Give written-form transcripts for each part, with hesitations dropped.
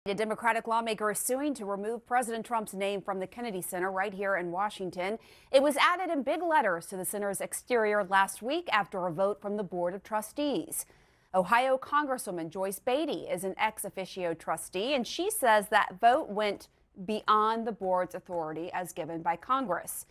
A Democratic lawmaker is suing to remove President Trump's name from the Kennedy Center right here in Washington. It was added in big letters to the center's exterior last week after a vote from the Board of Trustees. Ohio Congresswoman Joyce Beatty is an ex officio trustee, and she says that vote went beyond the board's authority as given by Congress.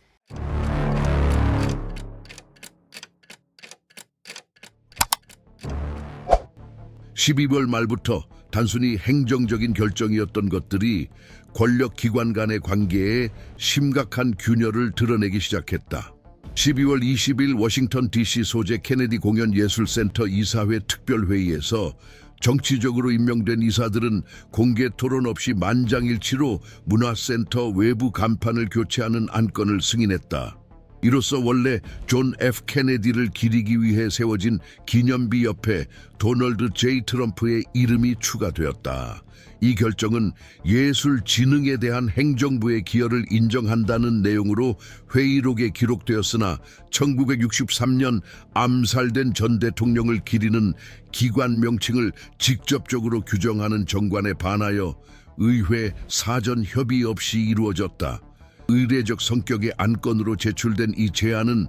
12월 말부터 단순히 행정적인 결정이었던 것들이 권력기관 간의 관계에 심각한 균열을 드러내기 시작했다. 12월 20일 워싱턴 DC 소재 케네디 공연예술센터 이사회 특별회의에서 정치적으로 임명된 이사들은 공개 토론 없이 만장일치로 문화센터 외부 간판을 교체하는 안건을 승인했다. 이로써 원래 존 F. 케네디를 기리기 위해 세워진 기념비 옆에 도널드 J. 트럼프의 이름이 추가되었다. 이 결정은 예술 진흥에 대한 행정부의 기여를 인정한다는 내용으로 회의록에 기록되었으나 1963년 암살된 전 대통령을 기리는 기관 명칭을 직접적으로 규정하는 정관에 반하여 의회 사전 협의 없이 이루어졌다. 의례적 성격의 안건으로 제출된 이 제안은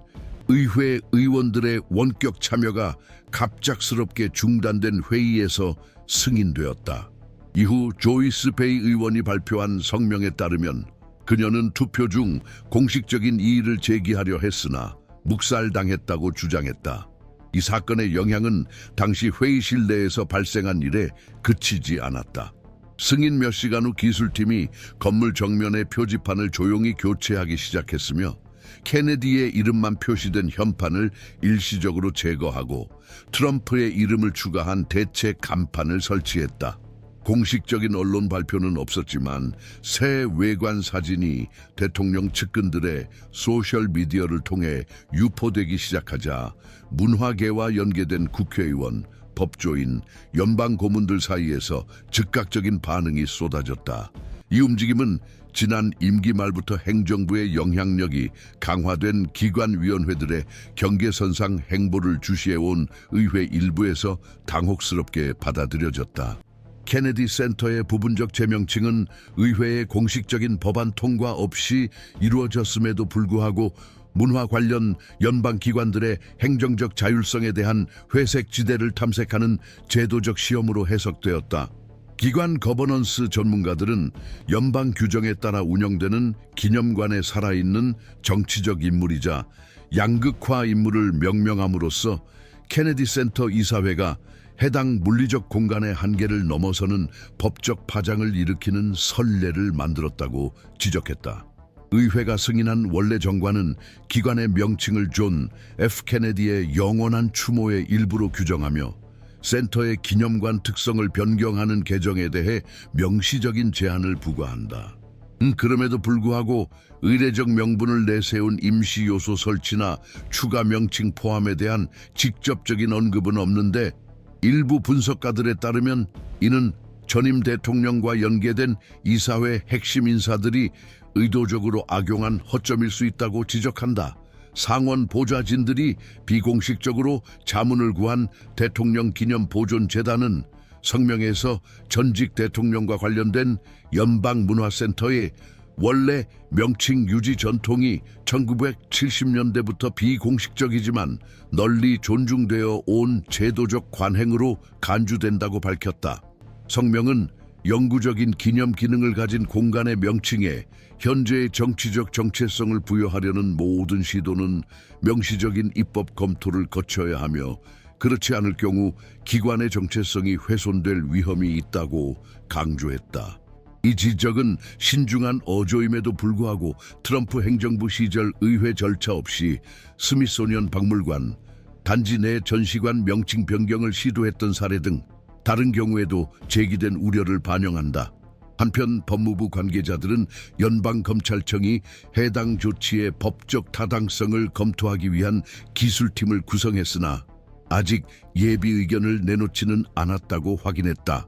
의회 의원들의 원격 참여가 갑작스럽게 중단된 회의에서 승인되었다. 이후 조이스 베이 의원이 발표한 성명에 따르면 그녀는 투표 중 공식적인 이의를 제기하려 했으나 묵살당했다고 주장했다. 이 사건의 영향은 당시 회의실 내에서 발생한 일에 그치지 않았다. 승인 몇 시간 후 기술팀이 건물 정면의 표지판을 조용히 교체하기 시작했으며 케네디의 이름만 표시된 현판을 일시적으로 제거하고 트럼프의 이름을 추가한 대체 간판을 설치했다. 공식적인 언론 발표는 없었지만 새 외관 사진이 대통령 측근들의 소셜미디어를 통해 유포되기 시작하자 문화계와 연계된 국회의원, 법조인, 연방 고문들 사이에서 즉각적인 반응이 쏟아졌다. 이 움직임은 지난 임기 말부터 행정부의 영향력이 강화된 기관위원회들의 경계선상 행보를 주시해온 의회 일부에서 당혹스럽게 받아들여졌다. 케네디 센터의 부분적 재명칭은 의회의 공식적인 법안 통과 없이 이루어졌음에도 불구하고 문화 관련 연방기관들의 행정적 자율성에 대한 회색 지대를 탐색하는 제도적 시험으로 해석되었다. 기관 거버넌스 전문가들은 연방 규정에 따라 운영되는 기념관에 살아있는 정치적 인물이자 양극화 인물을 명명함으로써 케네디 센터 이사회가 해당 물리적 공간의 한계를 넘어서는 법적 파장을 일으키는 선례를 만들었다고 지적했다. 의회가 승인한 원래 정관은 기관의 명칭을 존 F. 케네디의 영원한 추모의 일부로 규정하며 센터의 기념관 특성을 변경하는 개정에 대해 명시적인 제한을 부과한다. 그럼에도 불구하고 의례적 명분을 내세운 임시 요소 설치나 추가 명칭 포함에 대한 직접적인 언급은 없는데 일부 분석가들에 따르면 이는 전임 대통령과 연계된 이사회 핵심 인사들이 의도적으로 악용한 허점일 수 있다고 지적한다. 상원 보좌진들이 비공식적으로 자문을 구한 대통령 기념 보존 재단은 성명에서 전직 대통령과 관련된 연방문화센터의 원래 명칭 유지 전통이 1970년대부터 비공식적이지만 널리 존중되어 온 제도적 관행으로 간주된다고 밝혔다. 성명은 영구적인 기념 기능을 가진 공간의 명칭에 현재의 정치적 정체성을 부여하려는 모든 시도는 명시적인 입법 검토를 거쳐야 하며 그렇지 않을 경우 기관의 정체성이 훼손될 위험이 있다고 강조했다. 이 지적은 신중한 어조임에도 불구하고 트럼프 행정부 시절 의회 절차 없이 스미소니언 박물관, 단지 내 전시관 명칭 변경을 시도했던 사례 등 다른 경우에도 제기된 우려를 반영한다. 한편 법무부 관계자들은 연방검찰청이 해당 조치의 법적 타당성을 검토하기 위한 기술팀을 구성했으나 아직 예비 의견을 내놓지는 않았다고 확인했다.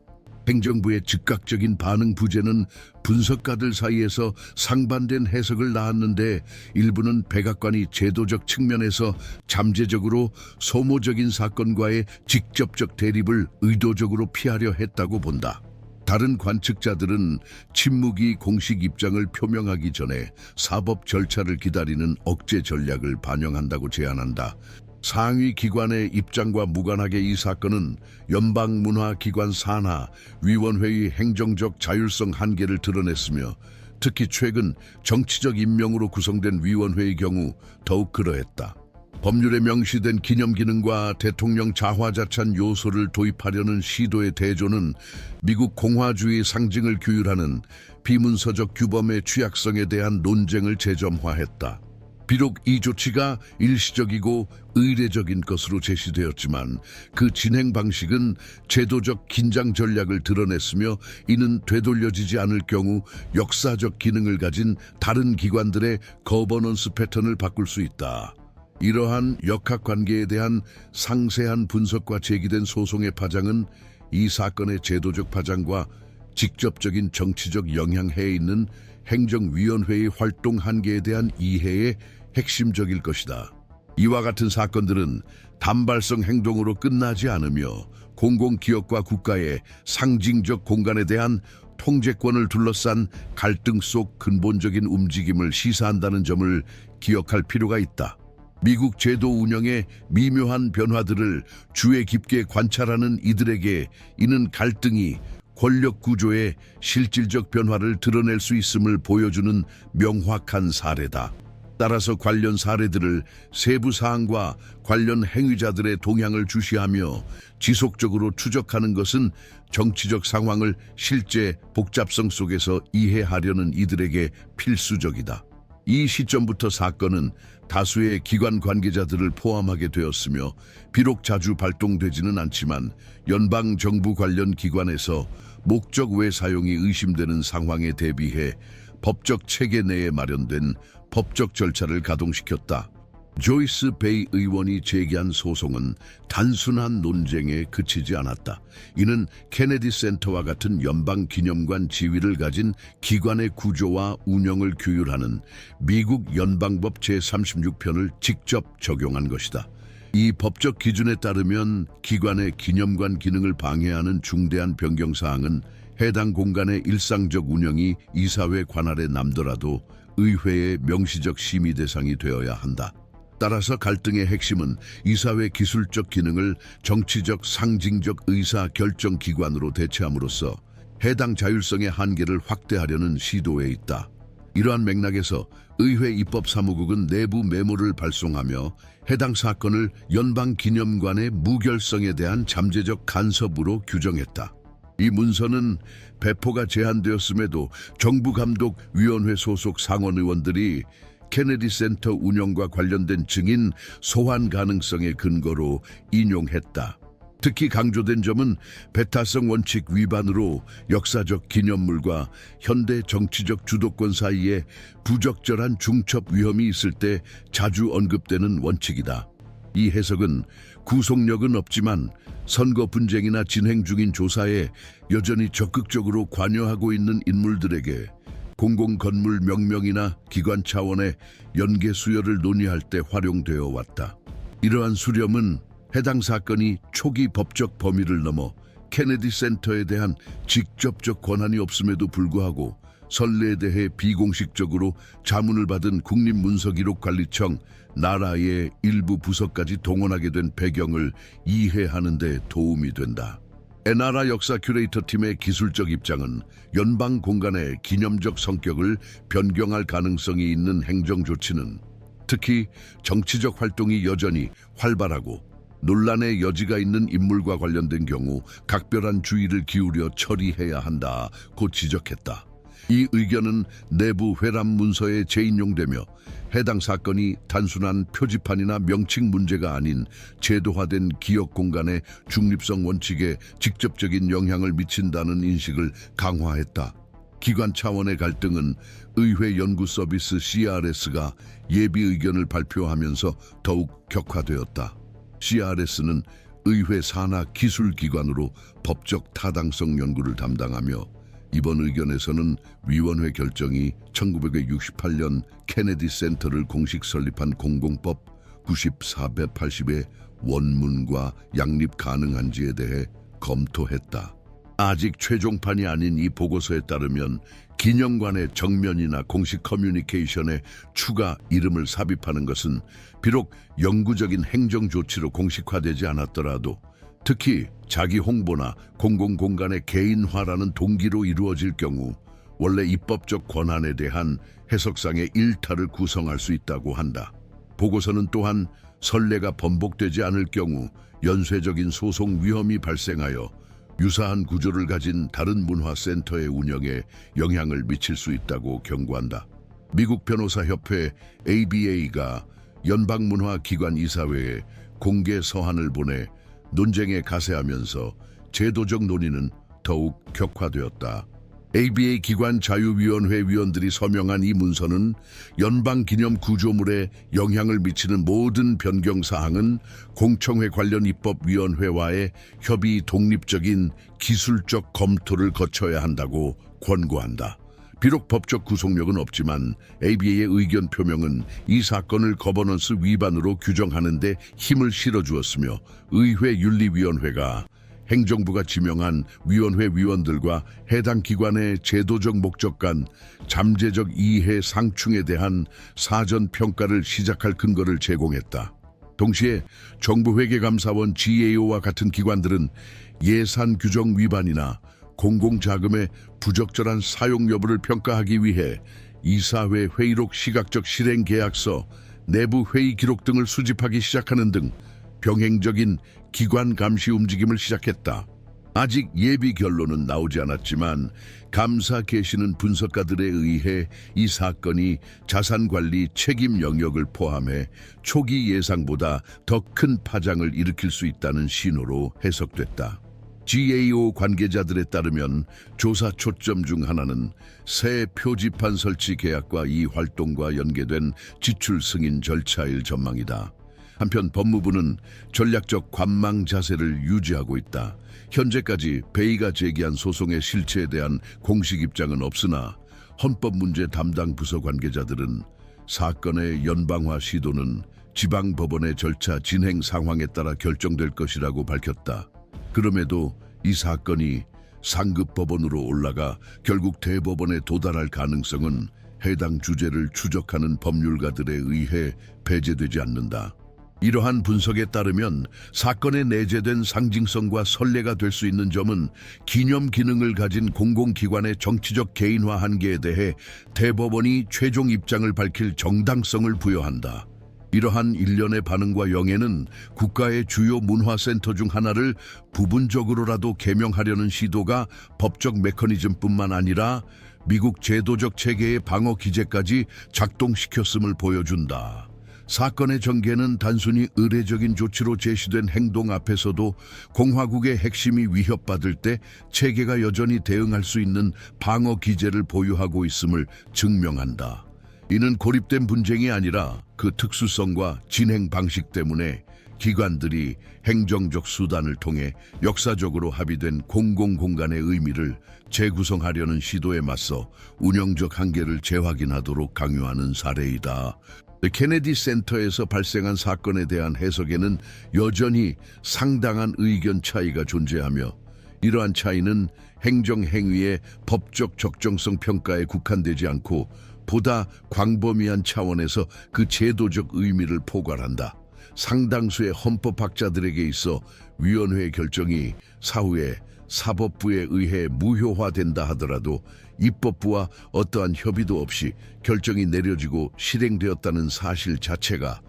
행정부의 즉각적인 반응 부재는 분석가들 사이에서 상반된 해석을 낳았는데 일부는 백악관이 제도적 측면에서 잠재적으로 소모적인 사건과의 직접적 대립을 의도적으로 피하려 했다고 본다. 다른 관측자들은 침묵이 공식 입장을 표명하기 전에 사법 절차를 기다리는 억제 전략을 반영한다고 제안한다. 상위 기관의 입장과 무관하게 이 사건은 연방문화기관 산하 위원회의 행정적 자율성 한계를 드러냈으며 특히 최근 정치적 임명으로 구성된 위원회의 경우 더욱 그러했다. 법률에 명시된 기념 기능과 대통령 자화자찬 요소를 도입하려는 시도의 대조는 미국 공화주의 상징을 규율하는 비문서적 규범의 취약성에 대한 논쟁을 재점화했다. 비록 이 조치가 일시적이고 의례적인 것으로 제시되었지만 그 진행 방식은 제도적 긴장 전략을 드러냈으며 이는 되돌려지지 않을 경우 역사적 기능을 가진 다른 기관들의 거버넌스 패턴을 바꿀 수 있다. 이러한 역학관계에 대한 상세한 분석과 제기된 소송의 파장은 이 사건의 제도적 파장과 직접적인 정치적 영향해에 있는 행정위원회의 활동 한계에 대한 이해에 핵심적일 것이다. 이와 같은 사건들은 단발성 행동으로 끝나지 않으며 공공기업과 국가의 상징적 공간에 대한 통제권을 둘러싼 갈등 속 근본적인 움직임을 시사한다는 점을 기억할 필요가 있다. 미국 제도 운영의 미묘한 변화들을 주의 깊게 관찰하는 이들에게 이는 갈등이 권력 구조의 실질적 변화를 드러낼 수 있음을 보여주는 명확한 사례다. 따라서 관련 사례들을 세부 사항과 관련 행위자들의 동향을 주시하며 지속적으로 추적하는 것은 정치적 상황을 실제 복잡성 속에서 이해하려는 이들에게 필수적이다. 이 시점부터 사건은 다수의 기관 관계자들을 포함하게 되었으며 비록 자주 발동되지는 않지만 연방 정부 관련 기관에서 목적 외 사용이 의심되는 상황에 대비해 법적 체계 내에 마련된 법적 절차를 가동시켰다. 조이스 베이 의원이 제기한 소송은 단순한 논쟁에 그치지 않았다. 이는 케네디 센터와 같은 연방기념관 지위를 가진 기관의 구조와 운영을 규율하는 미국 연방법 제36편을 직접 적용한 것이다. 이 법적 기준에 따르면 기관의 기념관 기능을 방해하는 중대한 변경사항은 해당 공간의 일상적 운영이 이사회 관할에 남더라도 의회의 명시적 심의 대상이 되어야 한다. 따라서 갈등의 핵심은 이사회 기술적 기능을 정치적 상징적 의사 결정 기관으로 대체함으로써 해당 자율성의 한계를 확대하려는 시도에 있다. 이러한 맥락에서 의회 입법사무국은 내부 메모를 발송하며 해당 사건을 연방기념관의 무결성에 대한 잠재적 간섭으로 규정했다. 이 문서는 배포가 제한되었음에도 정부감독위원회 소속 상원의원들이 케네디 센터 운영과 관련된 증인 소환 가능성의 근거로 인용했다. 특히 강조된 점은 배타성 원칙 위반으로 역사적 기념물과 현대 정치적 주도권 사이에 부적절한 중첩 위험이 있을 때 자주 언급되는 원칙이다. 이 해석은 구속력은 없지만 선거 분쟁이나 진행 중인 조사에 여전히 적극적으로 관여하고 있는 인물들에게 공공건물 명명이나 기관 차원의 연계 수여를 논의할 때 활용되어 왔다. 이러한 수렴은 해당 사건이 초기 법적 범위를 넘어 케네디 센터에 대한 직접적 권한이 없음에도 불구하고 선례에 대해 비공식적으로 자문을 받은 국립문서기록관리청 나라의 일부 부서까지 동원하게 된 배경을 이해하는 데 도움이 된다. NRA 역사 큐레이터 팀의 기술적 입장은 연방 공간의 기념적 성격을 변경할 가능성이 있는 행정 조치는 특히 정치적 활동이 여전히 활발하고 논란의 여지가 있는 인물과 관련된 경우 각별한 주의를 기울여 처리해야 한다고 지적했다. 이 의견은 내부 회람 문서에 재인용되며 해당 사건이 단순한 표지판이나 명칭 문제가 아닌 제도화된 기억 공간의 중립성 원칙에 직접적인 영향을 미친다는 인식을 강화했다. 기관 차원의 갈등은 의회 연구 서비스 CRS가 예비 의견을 발표하면서 더욱 격화되었다. CRS는 의회 산하 기술기관으로 법적 타당성 연구를 담당하며 이번 의견에서는 위원회 결정이 1968년 케네디 센터를 공식 설립한 공공법 94-80의 원문과 양립 가능한지에 대해 검토했다. 아직 최종판이 아닌 이 보고서에 따르면 기념관의 정면이나 공식 커뮤니케이션에 추가 이름을 삽입하는 것은 비록 영구적인 행정 조치로 공식화되지 않았더라도 특히 자기 홍보나 공공공간의 개인화라는 동기로 이루어질 경우 원래 입법적 권한에 대한 해석상의 일탈을 구성할 수 있다고 한다. 보고서는 또한 선례가 번복되지 않을 경우 연쇄적인 소송 위험이 발생하여 유사한 구조를 가진 다른 문화센터의 운영에 영향을 미칠 수 있다고 경고한다. 미국 변호사협회 ABA가 연방문화기관 이사회에 공개 서한을 보내 논쟁에 가세하면서 제도적 논의는 더욱 격화되었다. ABA 기관 자유위원회 위원들이 서명한 이 문서는 연방기념 구조물에 영향을 미치는 모든 변경사항은 공청회 관련 입법위원회와의 협의 독립적인 기술적 검토를 거쳐야 한다고 권고한다. 비록 법적 구속력은 없지만 ABA의 의견 표명은 이 사건을 거버넌스 위반으로 규정하는 데 힘을 실어주었으며 의회 윤리위원회가 행정부가 지명한 위원회 위원들과 해당 기관의 제도적 목적 간 잠재적 이해 상충에 대한 사전 평가를 시작할 근거를 제공했다. 동시에 정부회계감사원 GAO와 같은 기관들은 예산 규정 위반이나 공공자금의 부적절한 사용 여부를 평가하기 위해 이사회 회의록 시각적 실행 계약서, 내부 회의 기록 등을 수집하기 시작하는 등 병행적인 기관 감시 움직임을 시작했다. 아직 예비 결론은 나오지 않았지만 감사 계시는 분석가들에 의해 이 사건이 자산관리 책임 영역을 포함해 초기 예상보다 더 큰 파장을 일으킬 수 있다는 신호로 해석됐다. GAO 관계자들에 따르면 조사 초점 중 하나는 새 표지판 설치 계약과 이 활동과 연계된 지출 승인 절차일 전망이다. 한편 법무부는 전략적 관망 자세를 유지하고 있다. 현재까지 베이가 제기한 소송의 실체에 대한 공식 입장은 없으나 헌법문제 담당 부서 관계자들은 사건의 연방화 시도는 지방법원의 절차 진행 상황에 따라 결정될 것이라고 밝혔다. 그럼에도 이 사건이 상급 법원으로 올라가 결국 대법원에 도달할 가능성은 해당 주제를 추적하는 법률가들에 의해 배제되지 않는다. 이러한 분석에 따르면 사건에 내재된 상징성과 선례가 될 수 있는 점은 기념 기능을 가진 공공기관의 정치적 개인화 한계에 대해 대법원이 최종 입장을 밝힐 정당성을 부여한다. 이러한 일련의 반응과 영해는 국가의 주요 문화센터 중 하나를 부분적으로라도 개명하려는 시도가 법적 메커니즘뿐만 아니라 미국 제도적 체계의 방어 기제까지 작동시켰음을 보여준다. 사건의 전개는 단순히 의례적인 조치로 제시된 행동 앞에서도 공화국의 핵심이 위협받을 때 체계가 여전히 대응할 수 있는 방어 기제를 보유하고 있음을 증명한다. 이는 고립된 분쟁이 아니라 그 특수성과 진행 방식 때문에 기관들이 행정적 수단을 통해 역사적으로 합의된 공공공간의 의미를 재구성하려는 시도에 맞서 운영적 한계를 재확인하도록 강요하는 사례이다. 케네디 센터에서 발생한 사건에 대한 해석에는 여전히 상당한 의견 차이가 존재하며 이러한 차이는 행정행위의 법적 적정성 평가에 국한되지 않고 보다 광범위한 차원에서 그 제도적 의미를 포괄한다. 상당수의 헌법학자들에게 있어 위원회의 결정이 사후에 사법부에 의해 무효화된다 하더라도 입법부와 어떠한 협의도 없이 결정이 내려지고 실행되었다는 사실 자체가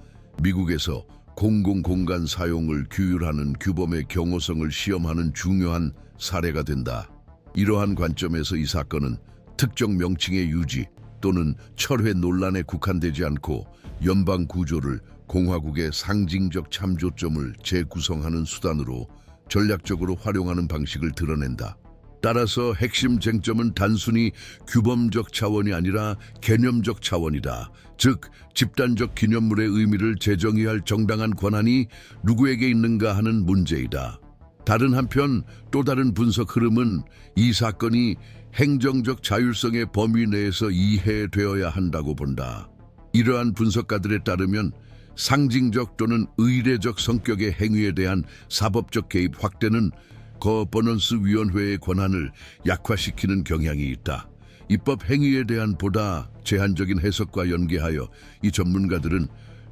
미국에서 공공공간 사용을 규율하는 규범의 경호성을 시험하는 중요한 사례가 된다. 이러한 관점에서 이 사건은 특정 명칭의 유지 또는 철회 논란에 국한되지 않고 연방 구조를 공화국의 상징적 참조점을 재구성하는 수단으로 전략적으로 활용하는 방식을 드러낸다. 따라서 핵심 쟁점은 단순히 규범적 차원이 아니라 개념적 차원이다. 즉, 집단적 기념물의 의미를 재정의할 정당한 권한이 누구에게 있는가 하는 문제이다. 다른 한편 또 다른 분석 흐름은 이 사건이 행정적 자율성의 범위 내에서 이해되어야 한다고 본다. 이러한 분석가들에 따르면 상징적 또는 의례적 성격의 행위에 대한 사법적 개입 확대는 거버넌스 위원회의 권한을 약화시키는 경향이 있다. 입법 행위에 대한 보다 제한적인 해석과 연계하여 이 전문가들은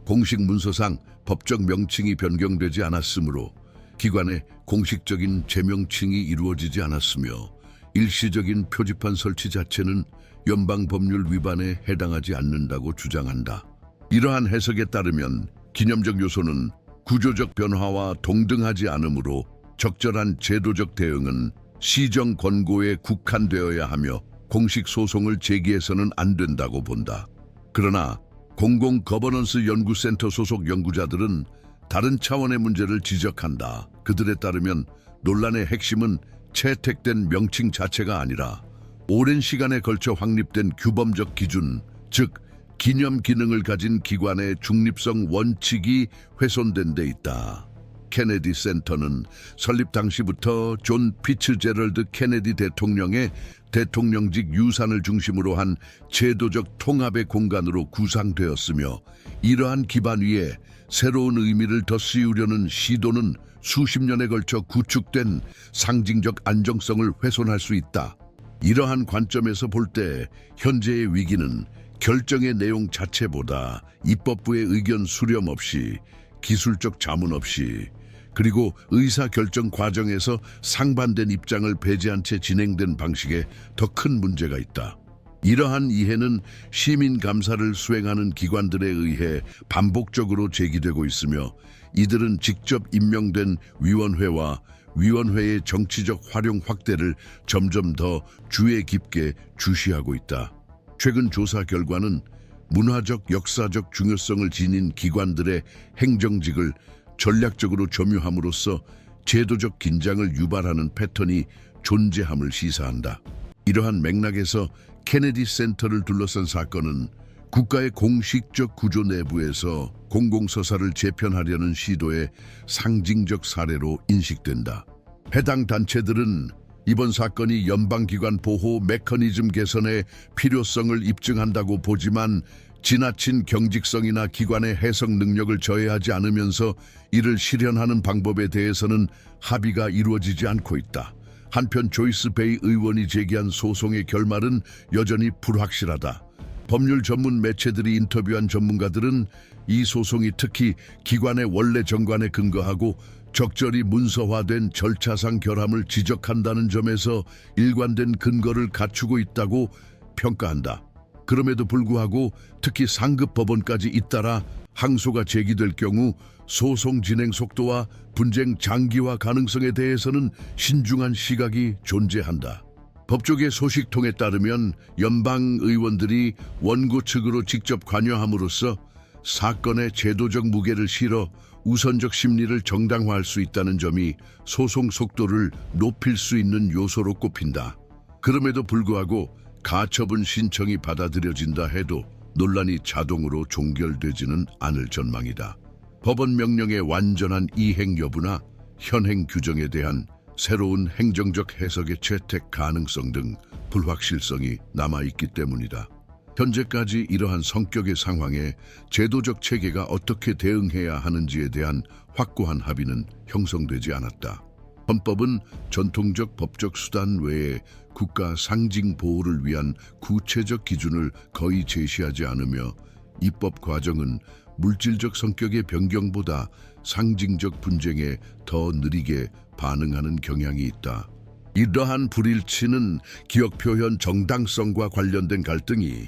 공식 문서상 법적 명칭이 변경되지 않았으므로 기관의 공식적인 제명칭이 이루어지지 않았으며 일시적인 표지판 설치 자체는 연방 법률 위반에 해당하지 않는다고 주장한다. 이러한 해석에 따르면 기념적 요소는 구조적 변화와 동등하지 않으므로 적절한 제도적 대응은 시정 권고에 국한되어야 하며 공식 소송을 제기해서는 안 된다고 본다. 그러나 공공 거버넌스 연구센터 소속 연구자들은 다른 차원의 문제를 지적한다. 그들에 따르면 논란의 핵심은 채택된 명칭 자체가 아니라 오랜 시간에 걸쳐 확립된 규범적 기준, 즉 기념 기능을 가진 기관의 중립성 원칙이 훼손된 데 있다. 케네디 센터는 설립 당시부터 존 피츠제럴드 케네디 대통령의 대통령직 유산을 중심으로 한 제도적 통합의 공간으로 구상되었으며 이러한 기반 위에 새로운 의미를 더 씌우려는 시도는 수십 년에 걸쳐 구축된 상징적 안정성을 훼손할 수 있다. 이러한 관점에서 볼 때 현재의 위기는 결정의 내용 자체보다 입법부의 의견 수렴 없이, 기술적 자문 없이, 그리고 의사결정 과정에서 상반된 입장을 배제한 채 진행된 방식에 더 큰 문제가 있다. 이러한 이해는 시민 감사를 수행하는 기관들에 의해 반복적으로 제기되고 있으며 이들은 직접 임명된 위원회와 위원회의 정치적 활용 확대를 점점 더 주의 깊게 주시하고 있다. 최근 조사 결과는 문화적, 역사적 중요성을 지닌 기관들의 행정직을 전략적으로 점유함으로써 제도적 긴장을 유발하는 패턴이 존재함을 시사한다. 이러한 맥락에서 케네디 센터를 둘러싼 사건은 국가의 공식적 구조 내부에서 공공서사를 재편하려는 시도의 상징적 사례로 인식된다. 해당 단체들은 이번 사건이 연방기관 보호 메커니즘 개선의 필요성을 입증한다고 보지만 지나친 경직성이나 기관의 해석 능력을 저해하지 않으면서 이를 실현하는 방법에 대해서는 합의가 이루어지지 않고 있다. 한편 조이스 베이 의원이 제기한 소송의 결말은 여전히 불확실하다. 법률 전문 매체들이 인터뷰한 전문가들은 이 소송이 특히 기관의 원래 정관에 근거하고 적절히 문서화된 절차상 결함을 지적한다는 점에서 일관된 근거를 갖추고 있다고 평가한다. 그럼에도 불구하고 특히 상급 법원까지 잇따라 항소가 제기될 경우 소송 진행 속도와 분쟁 장기화 가능성에 대해서는 신중한 시각이 존재한다. 법조계 소식통에 따르면 연방 의원들이 원고 측으로 직접 관여함으로써 사건의 제도적 무게를 실어 우선적 심리를 정당화할 수 있다는 점이 소송 속도를 높일 수 있는 요소로 꼽힌다. 그럼에도 불구하고 가처분 신청이 받아들여진다 해도 논란이 자동으로 종결되지는 않을 전망이다. 법원 명령의 완전한 이행 여부나 현행 규정에 대한 새로운 행정적 해석의 채택 가능성 등 불확실성이 남아있기 때문이다. 현재까지 이러한 성격의 상황에 제도적 체계가 어떻게 대응해야 하는지에 대한 확고한 합의는 형성되지 않았다. 헌법은 전통적 법적 수단 외에 국가 상징 보호를 위한 구체적 기준을 거의 제시하지 않으며 입법 과정은 물질적 성격의 변경보다 상징적 분쟁에 더 느리게 반응하는 경향이 있다. 이러한 불일치는 기억 표현 정당성과 관련된 갈등이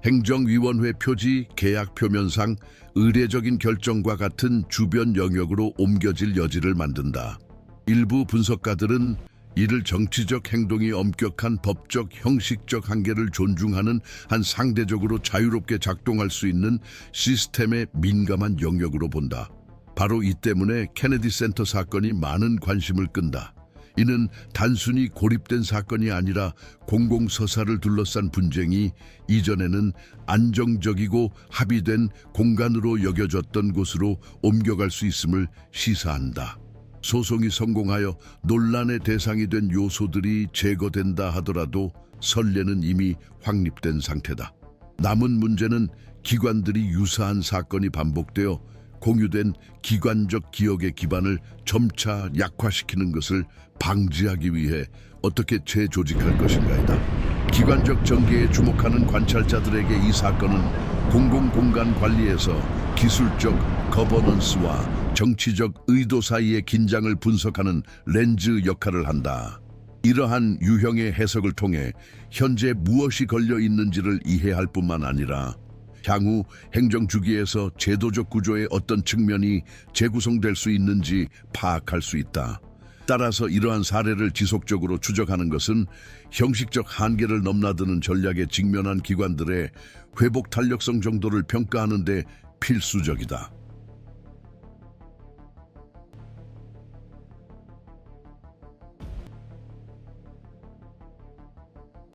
행정위원회 표지 계약 표면상 의례적인 결정과 같은 주변 영역으로 옮겨질 여지를 만든다. 일부 분석가들은 이를 정치적 행동이 엄격한 법적 형식적 한계를 존중하는 한 상대적으로 자유롭게 작동할 수 있는 시스템의 민감한 영역으로 본다. 바로 이 때문에 케네디 센터 사건이 많은 관심을 끈다. 이는 단순히 고립된 사건이 아니라 공공서사를 둘러싼 분쟁이 이전에는 안정적이고 합의된 공간으로 여겨졌던 곳으로 옮겨갈 수 있음을 시사한다. 소송이 성공하여 논란의 대상이 된 요소들이 제거된다 하더라도 선례는 이미 확립된 상태다. 남은 문제는 기관들이 유사한 사건이 반복되어 공유된 기관적 기억의 기반을 점차 약화시키는 것을 방지하기 위해 어떻게 재조직할 것인가이다. 기관적 전개에 주목하는 관찰자들에게 이 사건은 공공공간 관리에서 기술적 거버넌스와 정치적 의도 사이의 긴장을 분석하는 렌즈 역할을 한다. 이러한 유형의 해석을 통해 현재 무엇이 걸려 있는지를 이해할 뿐만 아니라 향후 행정주기에서 제도적 구조의 어떤 측면이 재구성될 수 있는지 파악할 수 있다. 따라서 이러한 사례를 지속적으로 추적하는 것은 형식적 한계를 넘나드는 전략에 직면한 기관들의 회복 탄력성 정도를 평가하는 데 필수적이다.